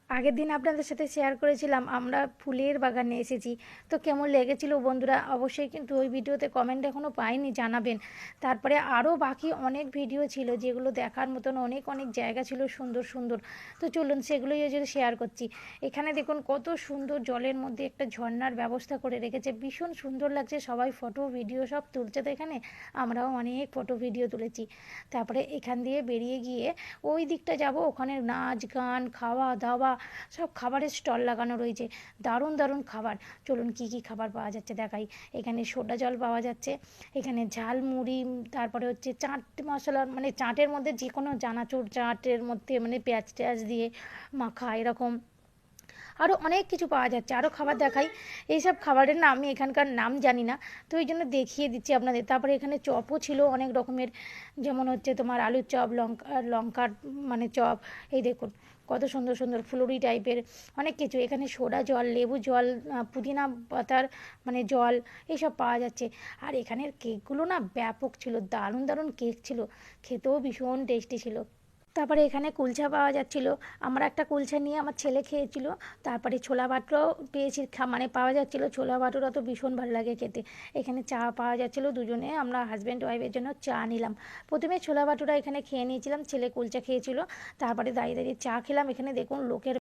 আগের দিন আপনাদের সাথে শেয়ার করেছিলাম আমরা ফুলের বাগানে এসেছি। তো কেমন লেগেছিল বন্ধুরা অবশ্যই কিন্তু ওই ভিডিওতে কমেন্ট এখনও পাইনি, জানাবেন। তারপরে আরও বাকি অনেক ভিডিও ছিল যেগুলো দেখার মতন, অনেক অনেক জায়গা ছিল সুন্দর সুন্দর। তো চলুন সেগুলোই ওই যে শেয়ার করছি। এখানে দেখুন কত সুন্দর জলের মধ্যে একটা ঝর্ণার ব্যবস্থা করে রেখেছে, ভীষণ সুন্দর লাগছে। সবাই ফটো ভিডিও সব তুলছে, তো এখানে আমরাও অনেক ফটো ভিডিও তুলেছি। তারপরে এখান দিয়ে বেরিয়ে গিয়ে ওই দিকটা যাব, ওখানে নাচ গান খাওয়া দাওয়া সব খাবারের স্টল লাগানো রয়েছে, দারুণ দারুণ খাবার। চলুন কী কী খাবার পাওয়া যাচ্ছে দেখাই। এখানে সোডা জল পাওয়া যাচ্ছে, এখানে ঝালমুড়ি, তারপরে হচ্ছে চাট মশলা, মানে চাটের মধ্যে যে কোনো চানাচুর, চাটের মধ্যে মানে পেঁয়াজ টেয়াজ দিয়ে মাখা এরকম আরও অনেক কিছু পাওয়া যাচ্ছে। আরও খাবার দেখাই। এইসব খাবারের না আমি এখানকার নাম জানি না, তো ওই জন্য দেখিয়ে দিচ্ছি আপনাদের। তারপরে এখানে চপও ছিল অনেক রকমের, যেমন হচ্ছে তোমার আলুর চপ, লঙ্কার মানে চপ। এই দেখুন কত সুন্দর সুন্দর ফুলুরি টাইপের অনেক কিছু। এখানে সোডা জল, লেবু জল, পুদিনা পাতার মানে জল, এইসব পাওয়া যাচ্ছে। আর এখানের কেকগুলো না ব্যাপক ছিল, দারুণ দারুণ কেক ছিল, খেতেও ভীষণ টেস্টি ছিল। তারপরে এখানে কুলচা পাওয়া যাচ্ছিলো, আমরা একটা কুলচা নিয়ে আমার ছেলে খেয়েছিল। তারপরে ছোলা ভাটুরাও পেয়েছি, মানে পাওয়া যাচ্ছিলো, ছোলা ভাটুরা তো ভীষণ ভালো লাগে খেতে। এখানে চা পাওয়া যাচ্ছিলো, দুজনে আমরা হাজব্যান্ড ওয়াইফের জন্য চা নিলাম। প্রথমে ছোলা ভাটুরা এখানে খেয়ে নিয়েছিলাম, ছেলে কুলচা খেয়েছিল। তারপরে দাঁড়িয়ে দাঁড়িয়ে চা খেলাম। এখানে দেখুন লোকের